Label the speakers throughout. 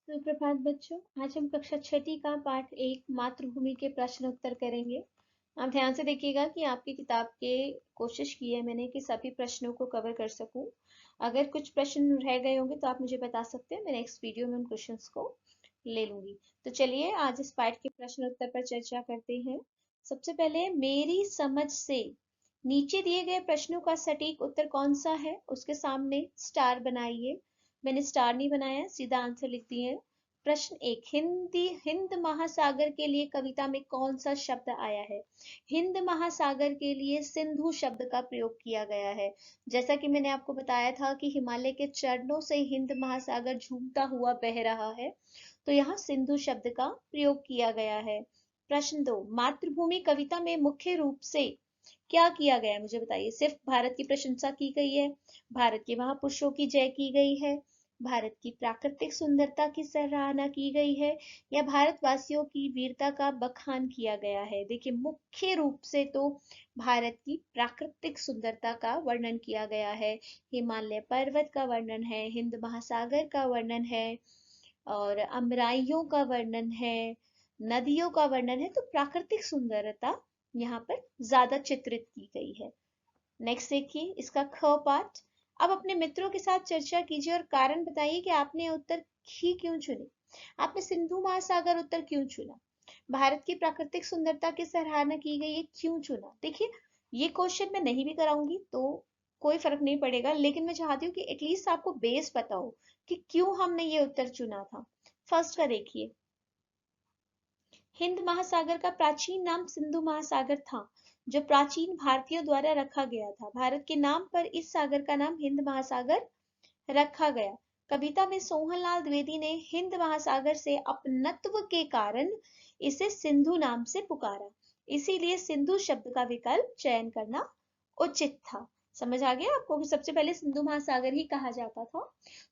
Speaker 1: सुप्रभात बच्चों। आज हम कक्षा छठी का पाठ 1 मातृभूमि के प्रश्न उत्तर करेंगे। आप ध्यान से देखिएगा कि आपकी किताब के कोशिश की है मैंने कि सभी प्रश्नों को कवर कर सकूं। अगर कुछ प्रश्न रह गए होंगे तो आप मुझे बता सकते हैं, मैं नेक्स्ट वीडियो में उन क्वेश्चंस को ले लूंगी। तो चलिए आज इस पाठ के प्रश्न उत्तर पर चर्चा करते हैं। सबसे पहले मेरी समझ से नीचे दिए गए प्रश्नों का सटीक उत्तर कौन सा है, उसके सामने स्टार बनाइए। मैंने स्टार नहीं बनाया, सीधा आंसर लिख दिए हैं। प्रश्न 1, हिंद महासागर के लिए कविता में कौन सा शब्द आया है? हिंद महासागर के लिए सिंधु शब्द का प्रयोग किया गया है। जैसा कि मैंने आपको बताया था कि हिमालय के चरणों से हिंद महासागर झूमता हुआ बह रहा है, तो यहाँ सिंधु शब्द का प्रयोग किया गया है। प्रश्न 2, मातृभूमि कविता में मुख्य रूप से क्या किया गया है, मुझे बताइए। सिर्फ भारत की प्रशंसा की गई है, भारत के महापुरुषों की जय की गई है, भारत की प्राकृतिक सुंदरता की सराहना की गई है, या भारतवासियों की वीरता का बखान किया गया है? देखिए, मुख्य रूप से तो भारत की प्राकृतिक सुंदरता का वर्णन किया गया है। हिमालय पर्वत का वर्णन है, हिंद महासागर का वर्णन है, और अमराइयों का वर्णन है, नदियों का वर्णन है। तो प्राकृतिक सुंदरता यहाँ पर ज्यादा चित्रित की गई है। नेक्स्ट देखिए इसका ख पार्ट। अब अपने मित्रों के साथ चर्चा कीजिए और कारण बताइए कि आपने उत्तर ही क्यों चुने। आपने सिंधु महासागर उत्तर क्यों चुना? भारत की प्राकृतिक सुंदरता की सराहना की गई है, क्यों चुना? देखिए, ये क्वेश्चन मैं नहीं भी कराऊंगी तो कोई फर्क नहीं पड़ेगा, लेकिन मैं चाहती हूँ कि एटलीस्ट आपको बेस पता हो कि क्यों हमने ये उत्तर चुना था। फर्स्ट का देखिए, हिंद महासागर का प्राचीन नाम सिंधु महासागर था, जो प्राचीन भारतीयों द्वारा रखा गया था। भारत के नाम पर इस सागर का नाम हिंद महासागर रखा गया। कविता में सोहनलाल द्विवेदी ने हिंद महासागर से अपनत्व के कारण इसे सिंधु नाम से पुकारा, इसीलिए सिंधु शब्द का विकल्प चयन करना उचित था। समझ आ गया आपको कि सबसे पहले सिंधु महासागर ही कहा जाता था।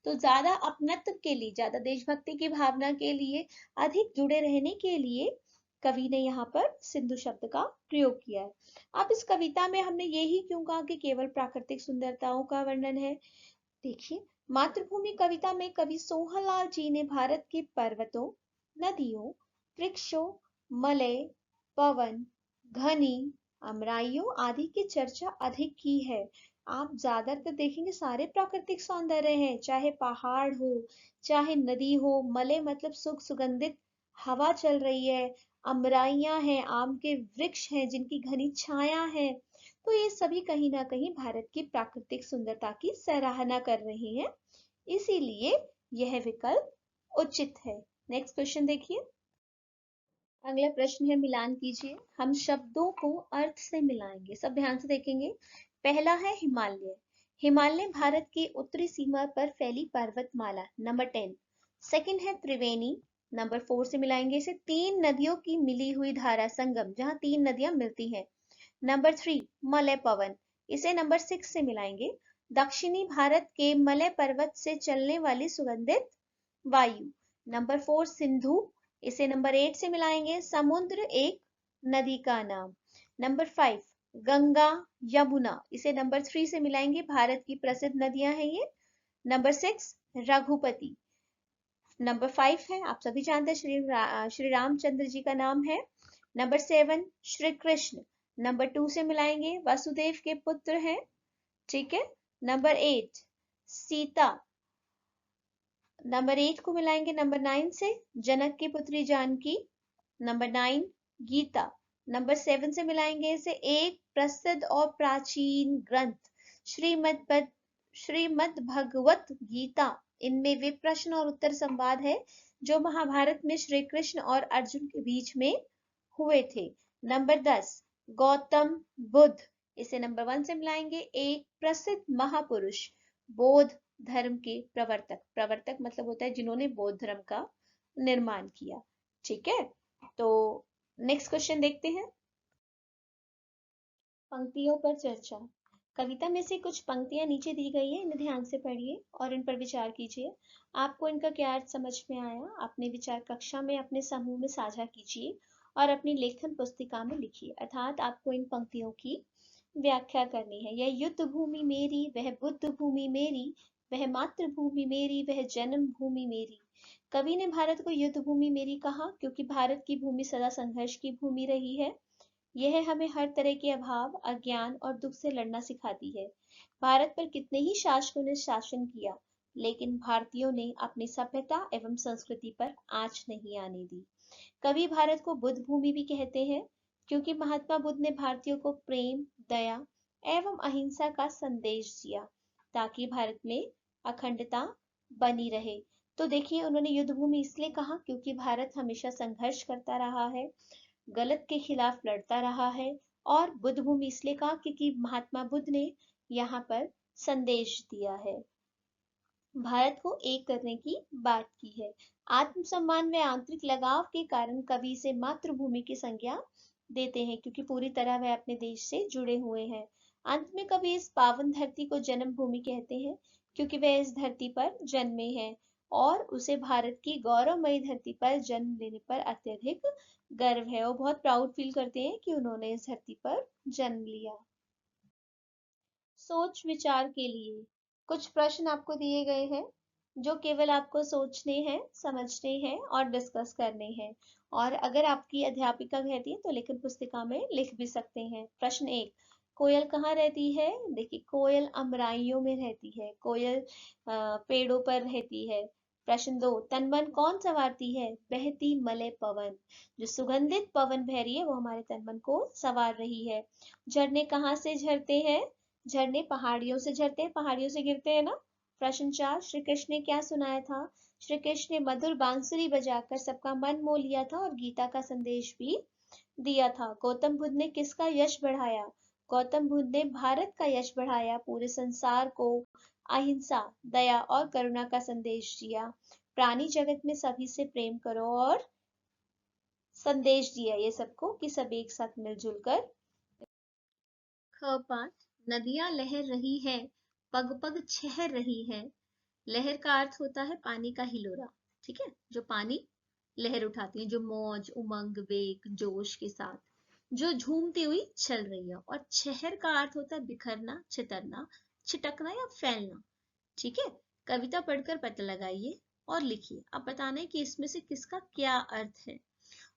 Speaker 1: तो ज्यादा अपनत्व के लिए, ज्यादा देशभक्ति की भावना के लिए, अधिक जुड़े रहने के लिए कवि ने यहाँ पर सिंधु शब्द का प्रयोग किया है। अब इस कविता में हमने यही क्यों कहा कि केवल प्राकृतिक सुंदरताओं का वर्णन है? देखिए, मातृभूमि कविता में कवि सोहनलाल जी ने भारत के पर्वतों, नदियों, वृक्षों, मलय, पवन, घनी, अमराइयों आदि की चर्चा अधिक की है। आप ज्यादातर देखेंगे सारे प्राकृतिक सौंदर्य हैं, चाहे पहाड़ हो, चाहे नदी हो। मलय मतलब सुगंधित हवा चल रही है, अमराइयां हैं, आम के वृक्ष हैं जिनकी घनी छाया है। तो ये सभी कहीं ना कहीं भारत की प्राकृतिक सुंदरता की सराहना कर रहे हैं, इसीलिए यह विकल्प उचित है। नेक्स्ट क्वेश्चन देखिए। अगला प्रश्न है, मिलान कीजिए। हम शब्दों को अर्थ से मिलाएंगे, सब ध्यान से देखेंगे। पहला है हिमालय। हिमालय भारत की उत्तरी सीमा पर फैली पर्वतमाला, नंबर 10। सेकंड है त्रिवेणी, नंबर 4 से मिलाएंगे इसे। तीन नदियों की मिली हुई धारा, संगम, जहां तीन नदियां मिलती हैं। नंबर 3 मलय पवन, इसे नंबर 6 से मिलाएंगे। दक्षिणी भारत के मलय पर्वत से चलने वाली सुगंधित वायु। नंबर 4 सिंधु, इसे नंबर 8 से मिलाएंगे। समुद्र एक नदी का नाम। नंबर 5 गंगा यमुना, इसे नंबर 3 से मिलाएंगे, भारत की प्रसिद्ध नदियां हैं ये। नंबर 6 रघुपति। नंबर 5 है, आप सभी जानते हैं, श्री रामचंद्र जी का नाम है। नंबर 7 श्री कृष्ण, नंबर 2 से मिलाएंगे, वसुदेव के पुत्र हैं, ठीक है। नंबर 8 सीता, नंबर 8 को मिलाएंगे नंबर 9 से, जनक की पुत्री जानकी। नंबर 9 गीता, नंबर 7 से मिलाएंगे इसे एक प्रसिद्ध और प्राचीन ग्रंथ, श्रीमद् भगवत गीता। इनमें वे प्रश्न और उत्तर संवाद है जो महाभारत में श्री कृष्ण और अर्जुन के बीच में हुए थे। नंबर 10 गौतम बुद्ध, इसे नंबर 1 से मिलाएंगे, एक प्रसिद्ध महापुरुष, बौद्ध धर्म के प्रवर्तक। प्रवर्तक मतलब होता है जिन्होंने बौद्ध धर्म का निर्माण किया, ठीक है। तो नेक्स्ट क्वेश्चन देखते हैं। पंक्तियों पर चर्चा। कविता में से कुछ पंक्तियां नीचे दी गई है, इन्हें ध्यान से पढ़िए और इन पर विचार कीजिए। आपको इनका क्या अर्थ समझ में आया, अपने विचार कक्षा में अपने समूह में साझा कीजिए और अपनी लेखन पुस्तिका में लिखिए। अर्थात आपको इन पंक्तियों की व्याख्या करनी है। यह युद्ध भूमि मेरी, वह बुद्ध भूमि मेरी, वह मातृभूमि मेरी, वह जन्म भूमि मेरी। कवि ने भारत को युद्ध भूमि मेरी कहा क्योंकि भारत की भूमि सदा संघर्ष की भूमि रही है। यह हमें हर तरह के अभाव, अज्ञान और दुख से लड़ना सिखाती है। भारत पर कितने ही शासकों ने शासन किया, लेकिन भारतीयों ने अपनी सभ्यता एवं संस्कृति पर आंच नहीं आने दी। कवि भारत को बुद्ध भूमि भी कहते हैं क्योंकि महात्मा बुद्ध ने भारतीयों को प्रेम, दया एवं अहिंसा का संदेश दिया ताकि भारत में अखंडता बनी रहे। तो देखिए, उन्होंने युद्ध भूमि इसलिए कहा क्योंकि भारत हमेशा संघर्ष करता रहा है, गलत के खिलाफ लड़ता रहा है। और बुद्ध भूमि इसलिए कहा क्योंकि महात्मा बुद्ध ने यहाँ पर संदेश दिया है, भारत को एक करने की बात की है। आत्मसम्मान व आंतरिक लगाव के कारण कवि से मातृभूमि की संज्ञा देते हैं क्योंकि पूरी तरह वह अपने देश से जुड़े हुए हैं। अंत में कवि इस पावन धरती को जन्मभूमि कहते हैं क्योंकि वह इस धरती पर जन्मे हैं और उसे भारत की गौरवमयी धरती पर जन्म लेने पर अत्यधिक गर्व है और बहुत प्राउड फील करते हैं कि उन्होंने इस धरती पर जन्म लिया। सोच विचार के लिए कुछ प्रश्न आपको दिए गए हैं जो केवल आपको सोचने हैं, समझने हैं और डिस्कस करने हैं। और अगर आपकी अध्यापिका कहती है तो लेखन पुस्तिका में लिख भी सकते हैं। प्रश्न 1, कोयल कहाँ रहती है? देखिए, कोयल अमराइयों में रहती है। कोयल पेड़ों पर रहती है। प्रश्न 2, तन मन कौन संवारती है? बहती मलय पवन। जो सुगंधित पवन बह रही है वो हमारे तन मन को संवार रही है। झरने कहाँ से झरते हैं? झरने पहाड़ियों से झरते हैं, पहाड़ियों से गिरते हैं ना। प्रश्न 4, श्री कृष्ण ने क्या सुनाया था? श्री कृष्ण ने मधुर बांसुरी बजाकर सबका मन मोह लिया था और गीता का संदेश भी दिया था। गौतम बुद्ध ने किसका यश बढ़ाया? गौतम बुद्ध ने भारत का यश बढ़ाया, पूरे संसार को अहिंसा, दया और करुणा का संदेश दिया। प्राणी जगत में सभी से प्रेम करो और संदेश दिया ये सबको कि सब एक साथ मिलजुल कर। ख पाठ, नदियां लहर रही है, पग पग छहर रही है। लहर का अर्थ होता है पानी का हिलोरा, ठीक है, जो पानी लहर उठाती है, जो मौज, उमंग, वेग, जोश के साथ जो झूमती हुई चल रही है। और छहर का अर्थ होता है बिखरना, छितरना, छिटकना या फैलना। ठीक है, कविता पढ़कर पता लगाइए और लिखिए। अब बताना है कि इसमें से किसका क्या अर्थ है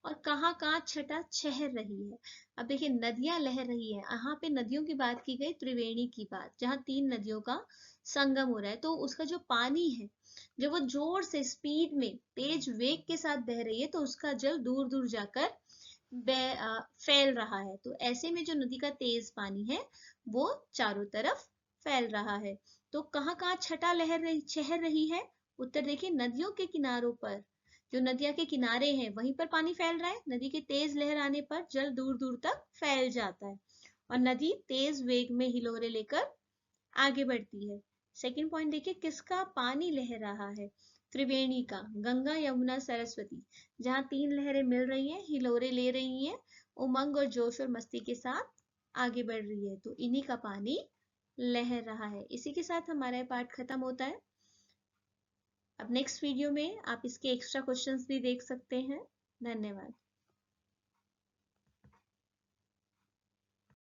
Speaker 1: और कहाँ कहाँ छटा छहर रही है। अब देखिए, नदियां लहर रही है, यहाँ पे नदियों की बात की गई, त्रिवेणी की बात, जहाँ 3 नदियों का संगम हो रहा है। तो उसका जो पानी है, जब वो जोर से स्पीड में तेज वेग के साथ बह रही है तो उसका जल दूर दूर जाकर फैल रहा है। तो ऐसे में जो नदी का तेज पानी है वो चारों तरफ फैल रहा है। तो कहाँ कहाँ छटा छहर रही है? उत्तर देखिए, नदियों के किनारों पर, जो नदियां के किनारे हैं वहीं पर पानी फैल रहा है। नदी के तेज लहर आने पर जल दूर दूर तक फैल जाता है और नदी तेज वेग में हिलोरे लेकर आगे बढ़ती है। सेकंड पॉइंट देखिए, किसका पानी लहर रहा है? त्रिवेणी का, गंगा यमुना सरस्वती, जहाँ 3 लहरें मिल रही हैं, हिलोरे ले रही हैं, उमंग और जोश और मस्ती के साथ आगे बढ़ रही है, तो इन्हीं का पानी लहर रहा है। इसी के साथ हमारा पाठ खत्म होता है। अब नेक्स्ट वीडियो में आप इसके एक्स्ट्रा क्वेश्चंस भी देख सकते हैं। धन्यवाद।